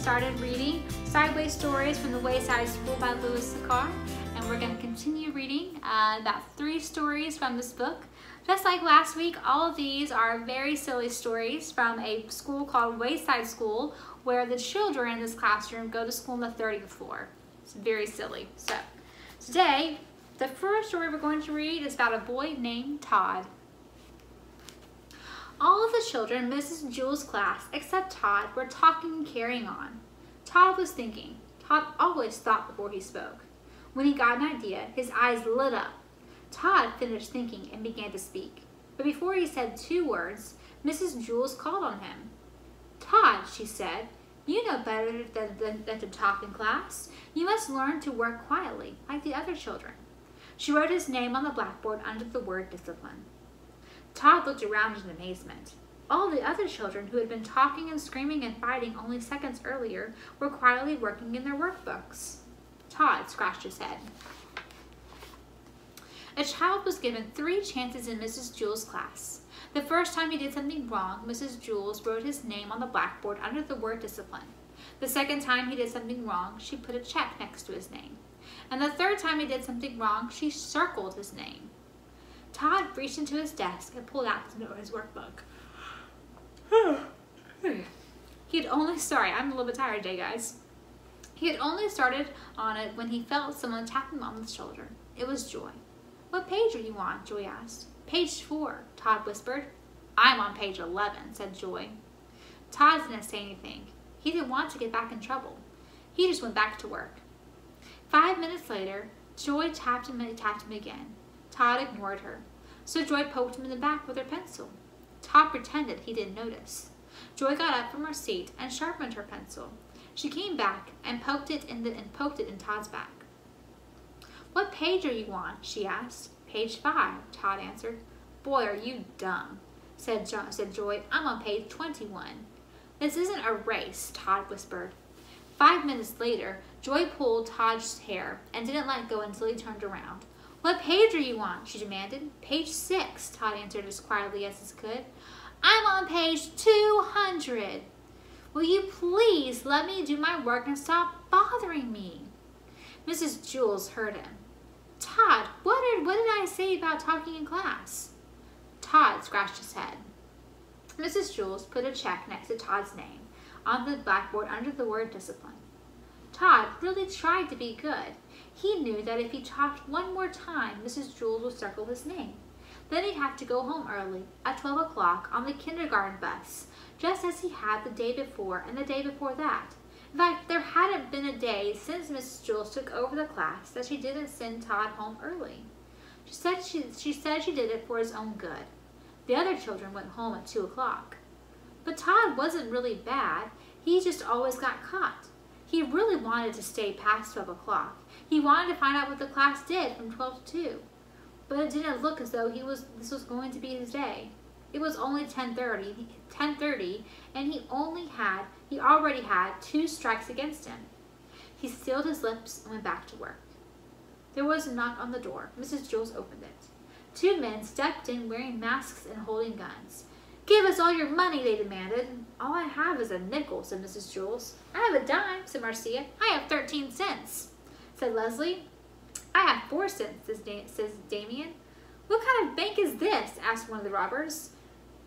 started reading Sideways Stories from the Wayside School by Louis Sachar, and we're going to continue reading about 3 stories from this book. Just like last week, all of these are very silly stories from a school called Wayside School, where the children in this classroom go to school on the 30th floor. It's very silly. So today, the first story we're going to read is about a boy named Todd. All of the children in Mrs. Jewell's class, except Todd, were talking and carrying on. Todd was thinking. Todd always thought before he spoke. When he got an idea, his eyes lit up. Todd finished thinking and began to speak. But before he said 2 words, Mrs. Jewell called on him. "Todd," she said, "you know better than to talk in class. You must learn to work quietly, like the other children." She wrote his name on the blackboard under the word discipline. Todd looked around in amazement. All the other children who had been talking and screaming and fighting only seconds earlier were quietly working in their workbooks. Todd scratched his head. A child was given 3 chances in Mrs. Jewell's class. The first time he did something wrong, Mrs. Jewell wrote his name on the blackboard under the word discipline. The second time he did something wrong, she put a check next to his name. And the third time he did something wrong, she circled his name. Todd reached into his desk and pulled out his workbook. Sorry, I'm a little bit tired today, guys. He had only started on it when he felt someone tap him on the shoulder. It was Joy. "What page are you on?" Joy asked. "Page 4, Todd whispered. "I'm on page 11, said Joy. Todd didn't say anything. He didn't want to get back in trouble. He just went back to work. 5 minutes later, Joy tapped him again. Todd ignored her, so Joy poked him in the back with her pencil. Todd pretended he didn't notice. Joy got up from her seat and sharpened her pencil. She came back and poked it in Todd's back. "What page are you on?" she asked. "Page 5, Todd answered. "Boy, are you dumb," said Joy. "I'm on page 21. "This isn't a race," Todd whispered. 5 minutes later, Joy pulled Todd's hair and didn't let go until he turned around. "What page are you on?" she demanded. "Page 6, Todd answered as quietly as he could. "I'm on page 200. "Will you please let me do my work and stop bothering me?" Mrs. Jewell heard him. "Todd, what did I say about talking in class?" Todd scratched his head. Mrs. Jewell put a check next to Todd's name on the blackboard under the word discipline. Todd really tried to be good. He knew that if he talked one more time, Mrs. Jewell would circle his name. Then he'd have to go home early, at 12 o'clock, on the kindergarten bus, just as he had the day before and the day before that. In fact, there hadn't been a day since Mrs. Jewell took over the class that she didn't send Todd home early. She said she did it for his own good. The other children went home at 2 o'clock. But Todd wasn't really bad. He just always got caught. He really wanted to stay past 12 o'clock. He wanted to find out what the class did from 12 to 2. But it didn't look as though this was going to be his day. It was only 10:30, and he already had 2 strikes against him. He sealed his lips and went back to work. There was a knock on the door. Mrs. Jewell opened it. 2 men stepped in wearing masks and holding guns. "Give us all your money," they demanded. "All I have is a nickel," said Mrs. Jewell. "I have a dime," said Marcia. "I have 13 cents, said Leslie. "I have 4 cents, says Damien. "What kind of bank is this?" asked one of the robbers.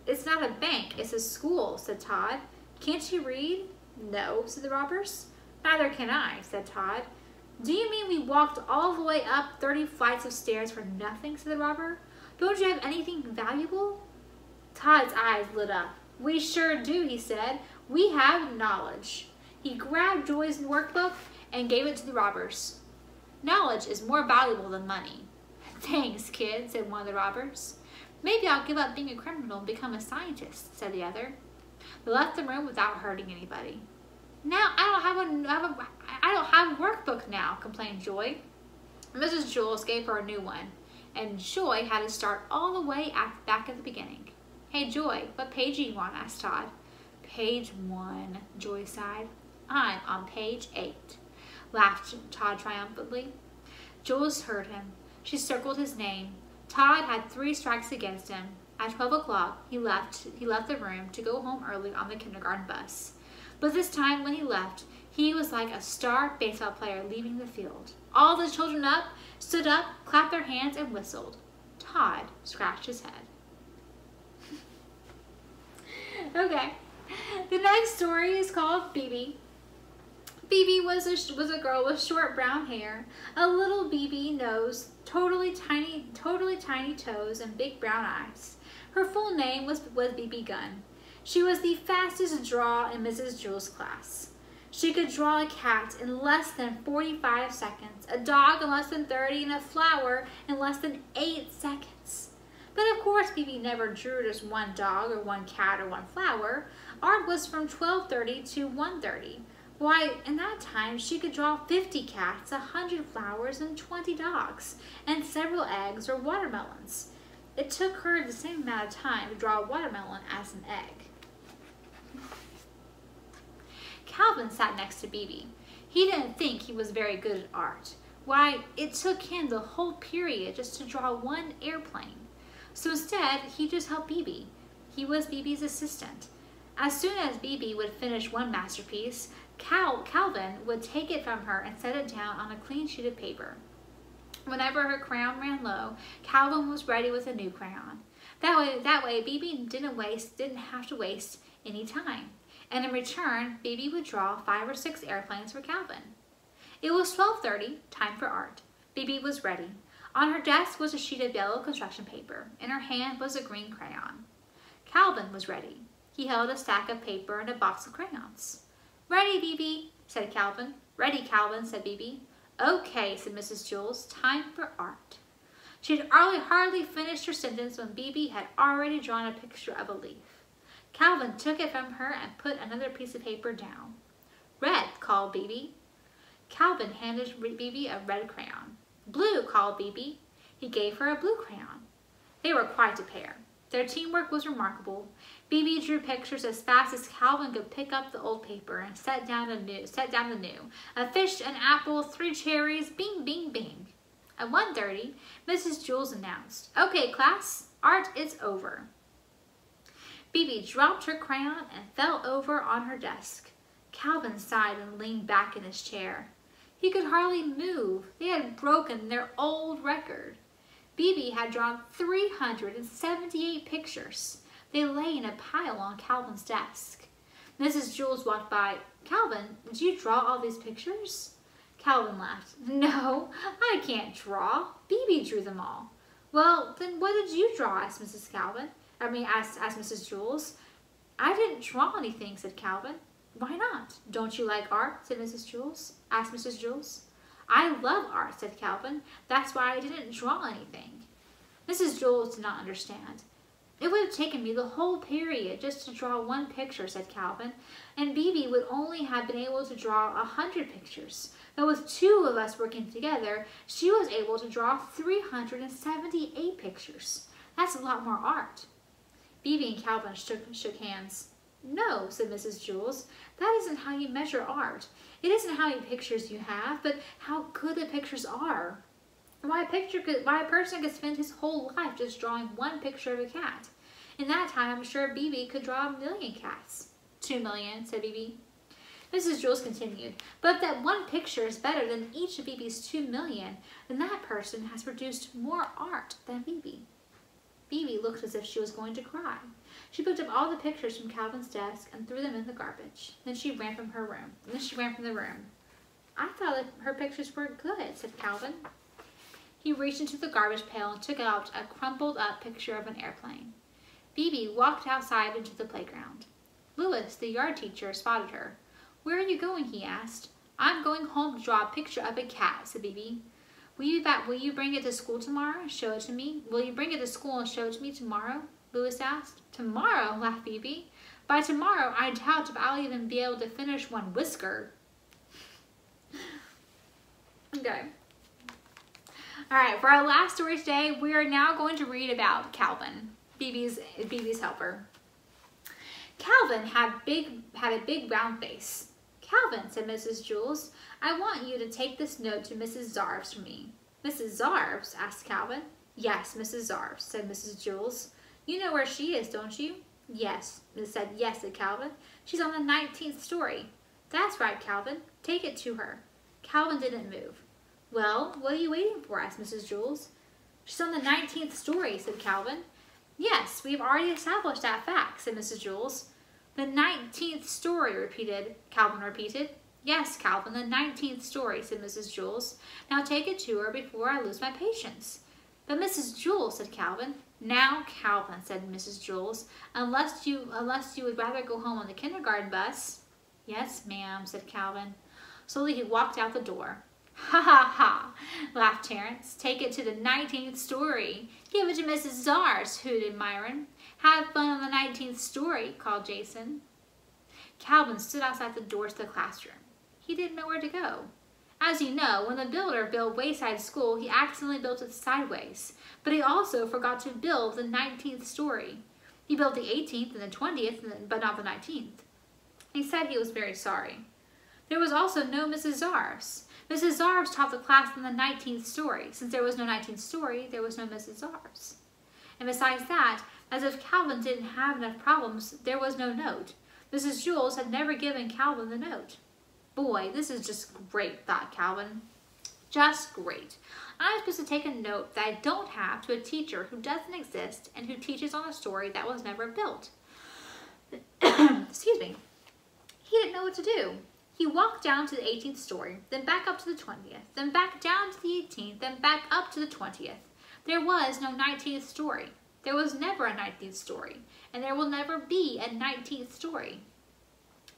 "It's not a bank, it's a school," said Todd. "Can't you read?" "No," said the robbers. "Neither can I," said Todd. "Do you mean we walked all the way up 30 flights of stairs for nothing?" said the robber. "Don't you have anything valuable?" Todd's eyes lit up. "We sure do," he said. "We have knowledge." He grabbed Joy's workbook and gave it to the robbers. "Knowledge is more valuable than money." "Thanks, kid," said one of the robbers. "Maybe I'll give up being a criminal and become a scientist," said the other. They left the room without hurting anybody. "Now I don't have a workbook now," complained Joy. Mrs. Jewell gave her a new one, and Joy had to start all the way back at the beginning. "Hey, Joy, what page are you on?" asked Todd. "Page 1, Joy sighed. "I'm on page 8, laughed Todd triumphantly. Jewell heard him. She circled his name. Todd had 3 strikes against him. At 12 o'clock, he left the room to go home early on the kindergarten bus. But this time when he left, he was like a star baseball player leaving the field. All the children stood up, clapped their hands, and whistled. Todd scratched his head. Okay, the next story is called Bibi. Bibi was a girl with short brown hair, a little Bibi nose, totally tiny toes, and big brown eyes. Her full name was Bibi Gunn. She was the fastest draw in Mrs. Jewell's class. She could draw a cat in less than 45 seconds, a dog in less than 30, and a flower in less than 8 seconds. But of course, Bibi never drew just one dog or one cat or one flower. Art was from 12:30 to 1:30. Why, in that time, she could draw 50 cats, 100 flowers, and 20 dogs, and several eggs or watermelons. It took her the same amount of time to draw a watermelon as an egg. Calvin sat next to Bibi. He didn't think he was very good at art. Why, it took him the whole period just to draw one airplane. So instead, he just helped Bibi. He was Bibi's assistant. As soon as Bibi would finish one masterpiece, Calvin would take it from her and set it down on a clean sheet of paper. Whenever her crayon ran low, Calvin was ready with a new crayon. That way, Bibi didn't have to waste any time. And in return, Bibi would draw 5 or 6 airplanes for Calvin. It was 12:30, time for art. Bibi was ready. On her desk was a sheet of yellow construction paper. In her hand was a green crayon. Calvin was ready. He held a stack of paper and a box of crayons. Ready, Bibi, said Calvin. Ready, Calvin, said Bibi. Okay, said Mrs. Jewell, time for art. She had hardly finished her sentence when Bibi had already drawn a picture of a leaf. Calvin took it from her and put another piece of paper down. Red, called Bibi. Calvin handed Bibi a red crayon. Blue, called Bibi. He gave her a blue crayon. They were quite a pair. Their teamwork was remarkable. Bibi drew pictures as fast as Calvin could pick up the old paper and set down the new. A fish, an apple, 3 cherries, bing, bing, bing. At 1:30, Mrs. Jewell announced, Okay, class, art is over. Bibi dropped her crayon and fell over on her desk. Calvin sighed and leaned back in his chair. He could hardly move. They had broken their old record. Bibi had drawn 378 pictures. They lay in a pile on Calvin's desk. Mrs. Jewell walked by. Calvin, did you draw all these pictures? Calvin laughed. No, I can't draw. Bibi drew them all. Well, then what did you draw? Asked Mrs. Mrs. Jewell. I didn't draw anything, said Calvin. Why not? Don't you like art? Said Mrs. Jewell. Asked Mrs. Jewell. I love art, said Calvin. That's why I didn't draw anything. Mrs. Jewell did not understand. It would have taken me the whole period just to draw one picture, said Calvin, and Bibi would only have been able to draw 100 pictures. But with 2 of us working together, she was able to draw 378 pictures. That's a lot more art. Bibi and Calvin shook hands. No, said Mrs. Jewell, that isn't how you measure art. It isn't how many pictures you have, but how good the pictures are. Why a person could spend his whole life just drawing one picture of a cat. In that time, I'm sure Bibi could draw 1 million cats. 2 million, said Bibi. Mrs. Jewell continued, but if that one picture is better than each of Bibi's 2 million, then that person has produced more art than Bibi. Bibi looked as if she was going to cry. She picked up all the pictures from Calvin's desk and threw them in the garbage. Then she ran from the room. I thought that her pictures were good, said Calvin. He reached into the garbage pail and took out a crumpled up picture of an airplane. Bibi walked outside into the playground. Louis, the yard teacher, spotted her. Where are you going? He asked. I'm going home to draw a picture of a cat, said Bibi. Will you bring it to school tomorrow and show it to me? Will you bring it to school and show it to me tomorrow? Louis asked. Tomorrow, laughed Bibi. By tomorrow, I doubt if I'll even be able to finish one whisker. Okay. Alright, for our last story today, we are now going to read about Calvin, Bibi's helper. Calvin had a big round face. Calvin, said Mrs. Jewell, I want you to take this note to Mrs. Zarves for me. Mrs. Zarves? Asked Calvin. Yes, Mrs. Zarves, said Mrs. Jewell. You know where she is, don't you? Yes, said Calvin. She's on the 19th story. That's right, Calvin. Take it to her. Calvin didn't move. Well, what are you waiting for? Asked Mrs. Jules. She's on the 19th story, said Calvin. Yes, we've already established that fact, said Mrs. Jules. The 19th story, Calvin repeated. Yes, Calvin, the 19th story, said Mrs. Jules. Now take it to her before I lose my patience. But Mrs. Jules, said Calvin. Now, Calvin, said Mrs. Jules, unless you would rather go home on the kindergarten bus. Yes, ma'am, said Calvin. Slowly he walked out the door. Ha ha ha, laughed Terence. Take it to the 19th story. Give it to Mrs. Zars, hooted Myron. Have fun on the 19th story, called Jason. Calvin stood outside the door to the classroom. He didn't know where to go. As you know, when the builder built Wayside School, he accidentally built it sideways. But he also forgot to build the 19th story. He built the 18th and the 20th, but not the 19th. He said he was very sorry. There was also no Mrs. Zars. Mrs. Zars taught the class in the 19th story. Since there was no 19th story, there was no Mrs. Zars. And besides that, as if Calvin didn't have enough problems, there was no note. Mrs. Jules had never given Calvin the note. Boy, this is just great, thought Calvin. Just great. I'm supposed to take a note that I don't have to a teacher who doesn't exist and who teaches on a story that was never built. Excuse me. He didn't know what to do. He walked down to the 18th story, then back up to the 20th, then back down to the 18th, then back up to the 20th. There was no 19th story. There was never a 19th story, and there will never be a 19th story.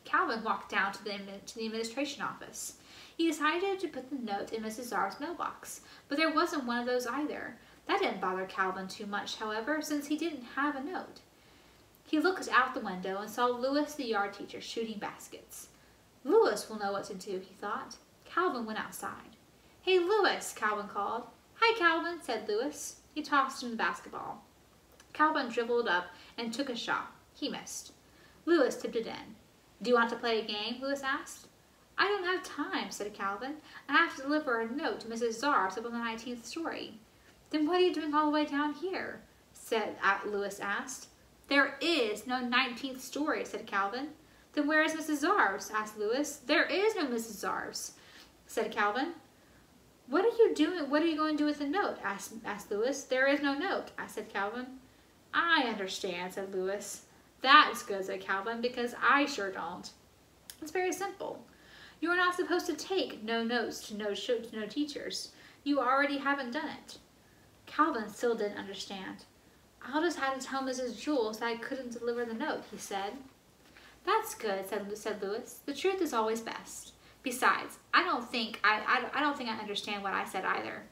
Calvin walked down to the administration office. He decided to put the note in Mrs. Zars' mailbox, but there wasn't one of those either. That didn't bother Calvin too much, however, since he didn't have a note. He looked out the window and saw Louis, the yard teacher, shooting baskets. Louis will know what to do, he thought. Calvin went outside. Hey, Louis, Calvin called. Hi, Calvin, said Louis. He tossed him the basketball. Calvin dribbled up and took a shot. He missed. Louis tipped it in. Do you want to play a game? Louis asked. I don't have time, said Calvin. I have to deliver a note to Mrs. Zars up on the 19th story. Then what are you doing all the way down here? Louis asked. There is no 19th story, said Calvin. Then where is Mrs. Zars? Asked Louis. There is no Mrs. Zars, said Calvin. What are you doing? What are you going to do with the note? Asked Louis. There is no note, said Calvin. I understand, said Louis. That's good, said Calvin, because I sure don't. It's very simple. You are not supposed to take no notes to no teachers. You already haven't done it. Calvin still didn't understand. I'll just have to tell Mrs. Jules that I couldn't deliver the note, he said. That's good, said Louis. The truth is always best. Besides, I don't think I understand what I said either.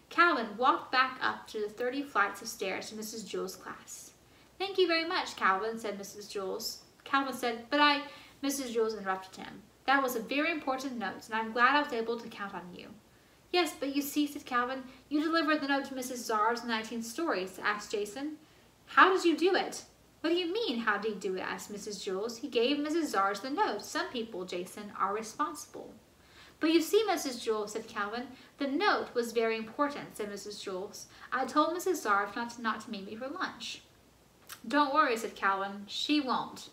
Calvin walked back up to the 30 flights of stairs to Mrs. Jules' class. Thank you very much, Calvin, said Mrs. Jules. Calvin said, Mrs. Jules interrupted him. That was a very important note, and I'm glad I was able to count on you. Yes, but you see, said Calvin, you delivered the note to Mrs. Zars in the 19th story, asked Jason. How did you do it? What do you mean, how did he do it? Asked Mrs. Jules. He gave Mrs. Zars the note. Some people, Jason, are responsible. But you see, Mrs. Jules, said Calvin, the note was very important, said Mrs. Jules. I told Mrs. Zars not to meet me for lunch. Don't worry, said Calvin. She won't.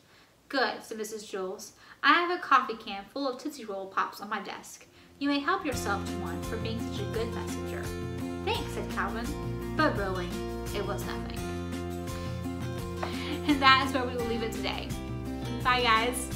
Good, said Mrs. Jules. I have a coffee can full of Tootsie Roll Pops on my desk. You may help yourself to one for being such a good messenger. Thanks, said Calvin. But really, it was nothing. And that is where we will leave it today. Bye, guys.